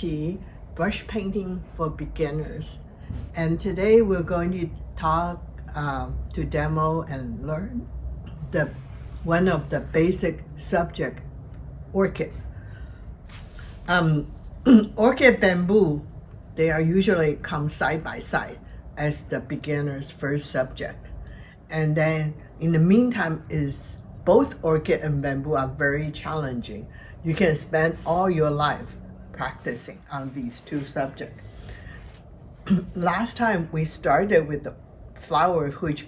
Chi, brush painting for beginners. And today we're going to talk to demo and learn one of the basic subject, orchid. Orchid bamboo, they are usually come side by side as the beginner's first subject. And then in the meantime is both orchid and bamboo are very challenging. You can spend all your life practicing on these two subjects. Last time we started with the flower, which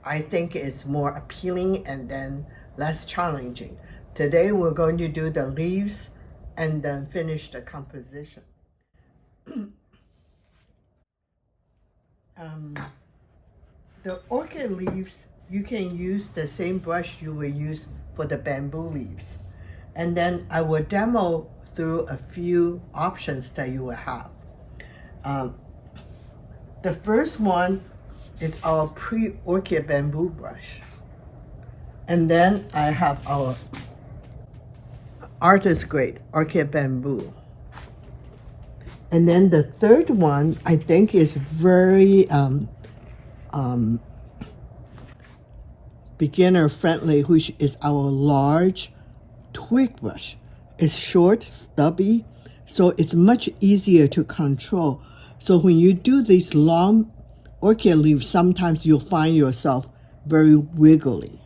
I think is more appealing and then less challenging. Today we're going to do the leaves and then finish the composition. The orchid leaves, you can use the same brush you will use for the bamboo leaves. And then I will demo through a few options that you will have. The first one is our pre-orchid bamboo brush. And then I have our artist grade orchid bamboo. And then the third one I think is very beginner friendly, which is our large twig brush. It's short, stubby, so it's much easier to control. So when you do these long orchid leaves, sometimes you'll find yourself very wiggly.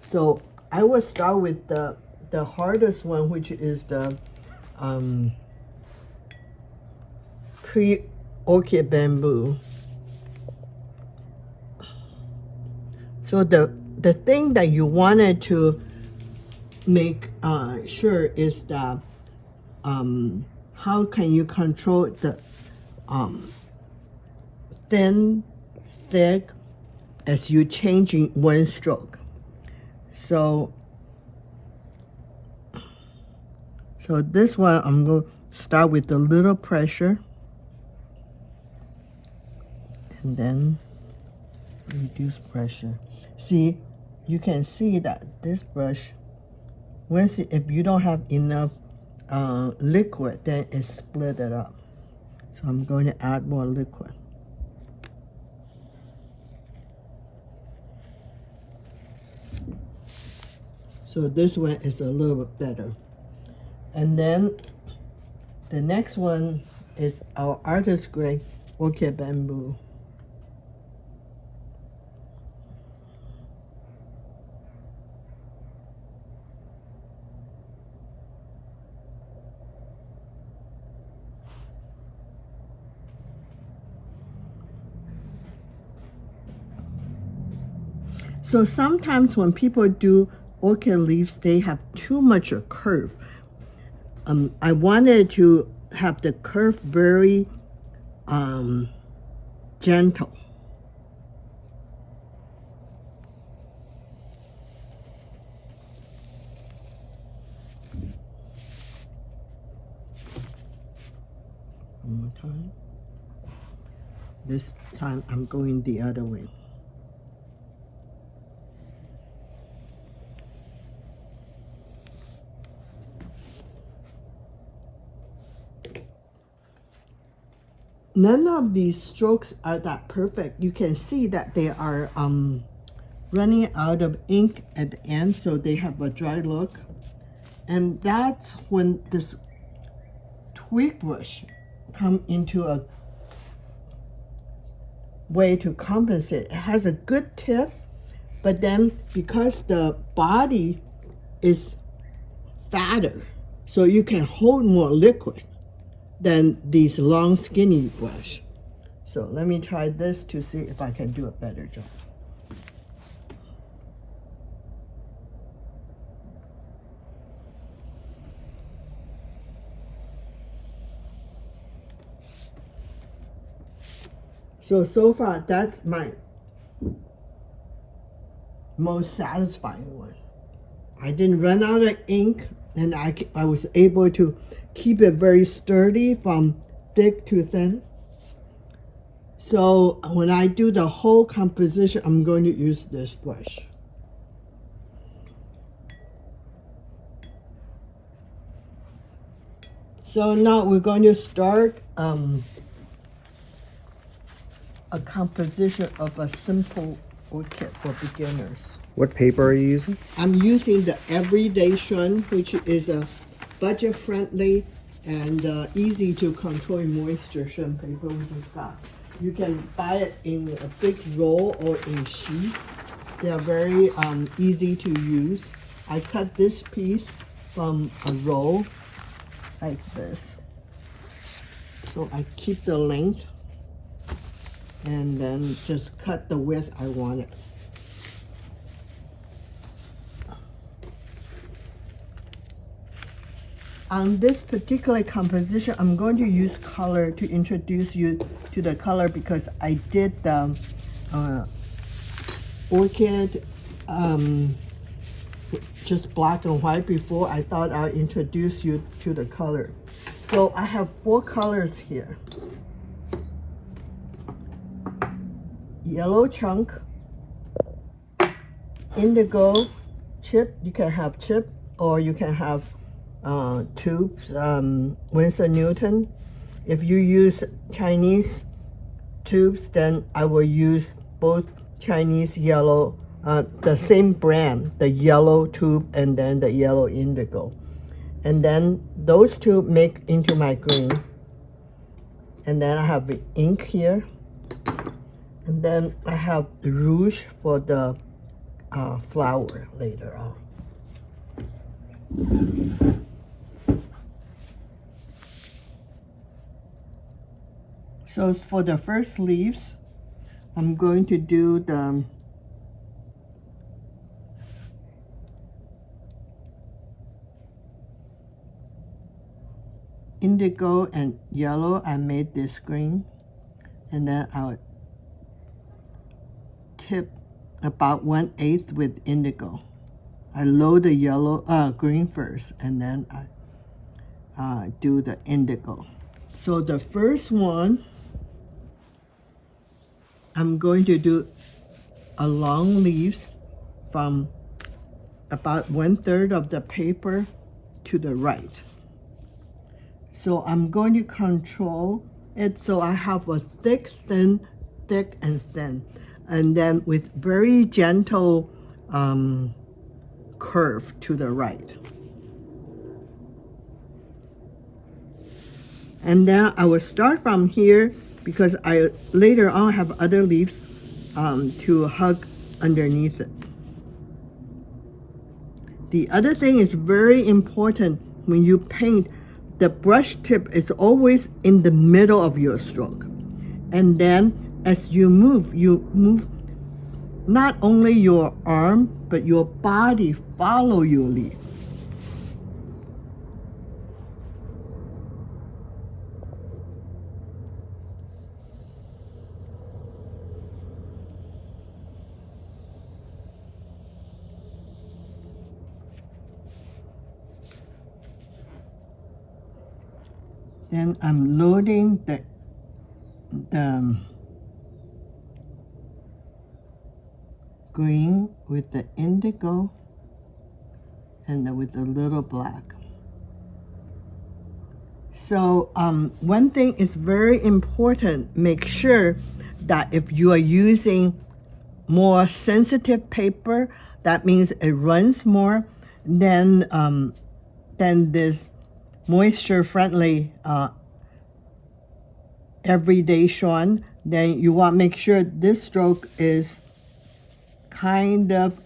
So I will start with the hardest one, which is the pre-orchid bamboo. So the thing that you wanted to make sure is that how can you control the thin, thick as you changing one stroke. So this one I'm going to start with a little pressure and then reduce pressure. See, you can see that this brush, if you don't have enough liquid, then it split it up. So I'm going to add more liquid. So this one is a little bit better. And then the next one is our artist grade orchid bamboo. So sometimes when people do orchid leaves, they have too much a curve. I wanted to have the curve very gentle. One more time. This time I'm going the other way. None of these strokes are that perfect. You can see that they are running out of ink at the end, so they have a dry look. And that's when this twig brush come into a way to compensate. It has a good tip, but then because the body is fatter, so you can hold more liquid than these long skinny brush. So let me try this to see if I can do a better job. So far that's my most satisfying one. I didn't run out of ink and I was able to keep it very sturdy from thick to thin. So when I do the whole composition, I'm going to use this brush. So now we're going to start a composition of a simple orchid for beginners. What paper are you using? I'm using the Everyday Xuan, which is a budget-friendly and easy to control moisture Xuan paper, which is got. You can buy it in a big roll or in sheets. They are very easy to use. I cut this piece from a roll like this. So I keep the length and then just cut the width I want it. On this particular composition, I'm going to use color to introduce you to the color because I did the orchid just black and white before. I thought I'll introduce you to the color. So I have 4 colors here. Yellow chunk, indigo chip, you can have chip or you can have tubes, Winsor Newton. If you use Chinese tubes, then I will use both Chinese yellow, the same brand, the yellow tube and then the yellow indigo. And then those two make into my green. And then I have the ink here. And then I have the rouge for the flower later on. So for the first leaves, I'm going to do the indigo and yellow. I made this green, and then I'll tip about 1/8 with indigo. I load the yellow, green first, and then I do the indigo. So the first one, I'm going to do a long leaves from about 1/3 of the paper to the right. So I'm going to control it so I have a thick, thin, thick, and thin. And then with very gentle curve to the right. And then I will start from here because I later on have other leaves to hug underneath it. The other thing is very important when you paint, the brush tip is always in the middle of your stroke. And then as you move not only your arm, but your body follow your leaf. Then I'm loading the green with the indigo and then with a little black. So one thing is very important, make sure that if you are using more sensitive paper, that means it runs more than this moisture-friendly Everyday Xuan, then you want to make sure this stroke is kind of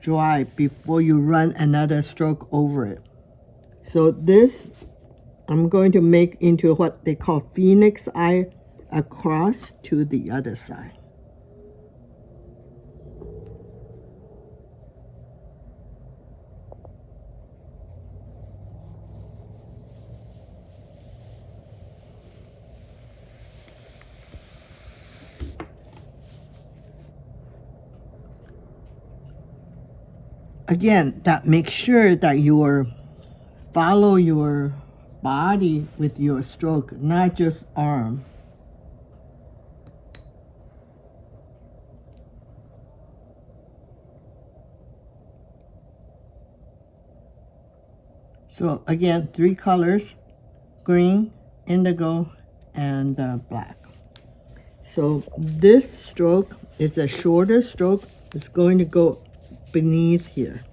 dry before you run another stroke over it. So this, I'm going to make into what they call phoenix eye across to the other side. Again, that make sure that you follow your body with your stroke, not just arm. So again, 3 colors. green, indigo, and black. So this stroke is a shorter stroke. It's going to go beneath here.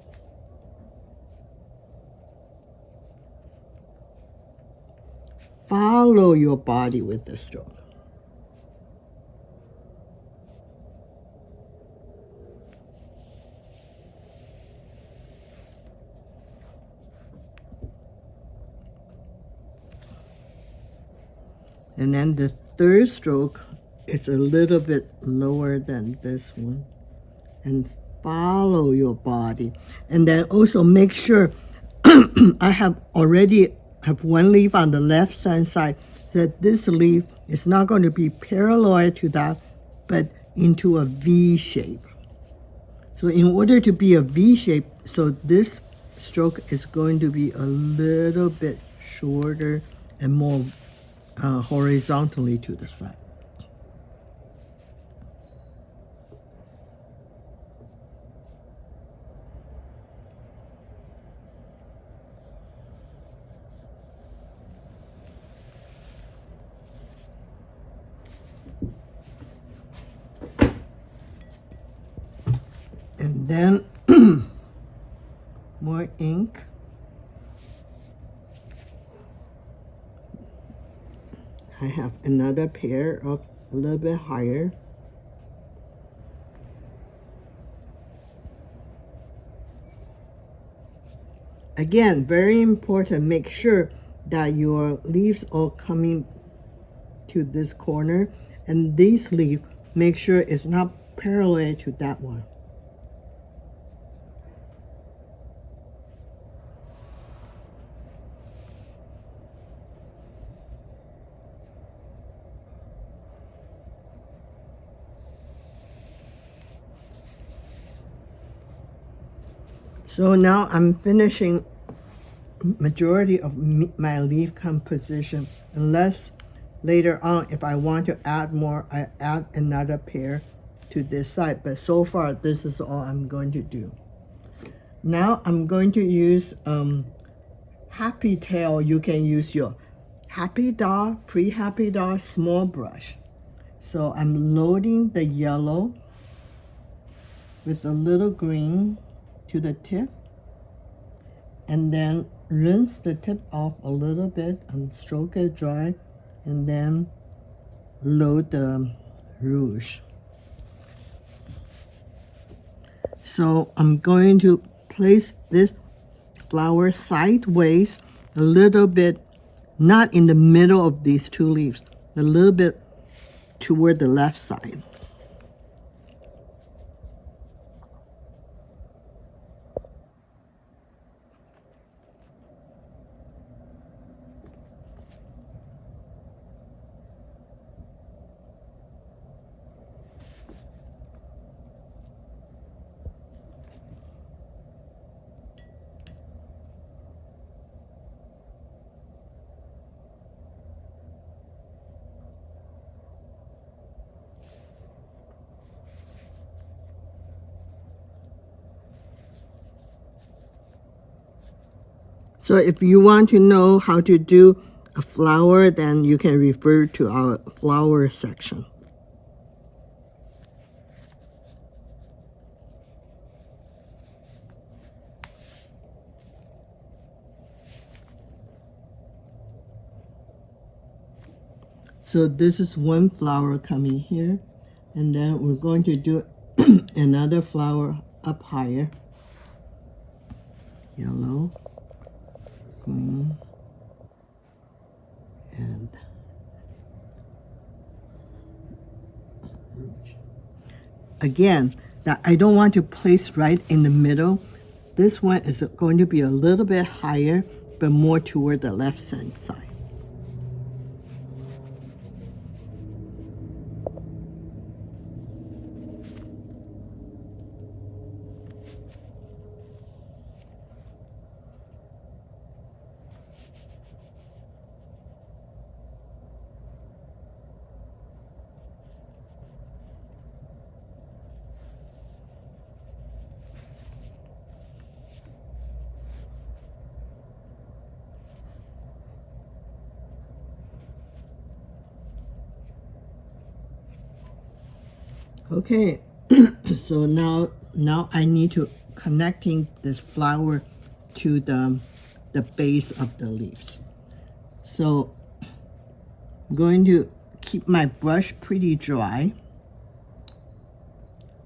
Follow your body with the stroke. And then the third stroke is a little bit lower than this one. And follow your body. And then also make sure I have already have one leaf on the left hand side, that this leaf is not going to be parallel to that, but into a V shape. So in order to be a V shape, so this stroke is going to be a little bit shorter and more horizontally to the side. And then more ink. I have another pair of a little bit higher. Again, very important, make sure that your leaves are coming to this corner, and this leaf, make sure it's not parallel to that one. So now I'm finishing majority of my leaf composition, unless later on if I want to add more, I add another pair to this side, but so far this is all I'm going to do. Now I'm going to use Happy Tail. You can use your Happy Dog, Pre-Happy Dog small brush. So I'm loading the yellow with a little green to the tip, and then rinse the tip off a little bit and stroke it dry, and then load the rouge. So I'm going to place this flower sideways a little bit, not in the middle of these two leaves, a little bit toward the left side. So if you want to know how to do a flower, then you can refer to our flower section. So this is one flower coming here, and then we're going to do another flower up higher. Yellow, green, and rouge. Again, that I don't want to place right in the middle. This one is going to be a little bit higher, but more toward the left hand side. Okay, so now I need to connecting this flower to the base of the leaves. So I'm going to keep my brush pretty dry,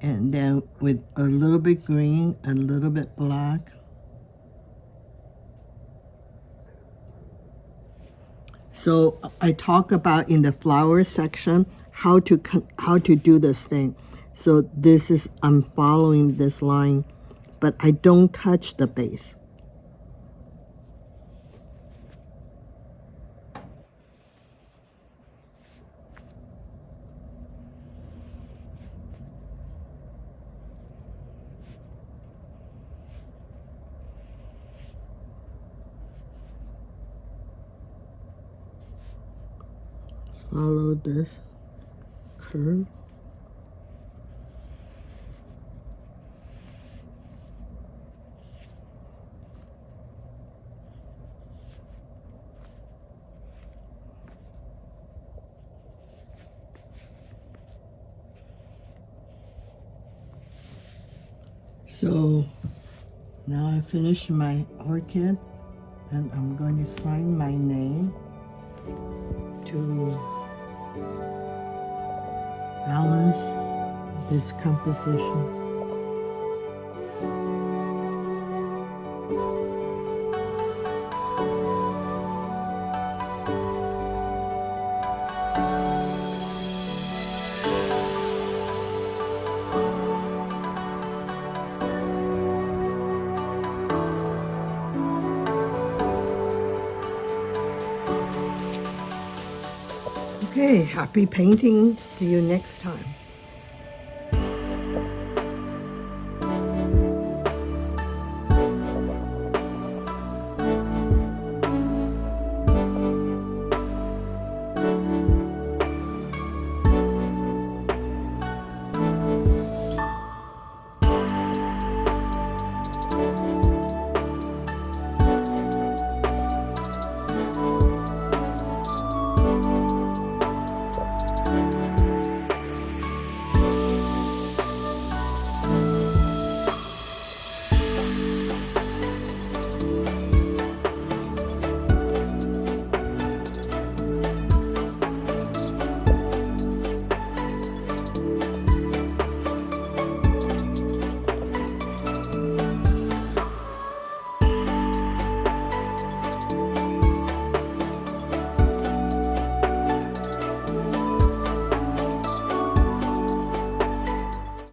and then with a little bit green, a little bit black. So I talk about in the flower section how to do this thing. So this is, I'm following this line, but I don't touch the base. Follow this curve. So now I finished my orchid, and I'm going to sign my name to balance this composition. Okay, happy painting. See you next time.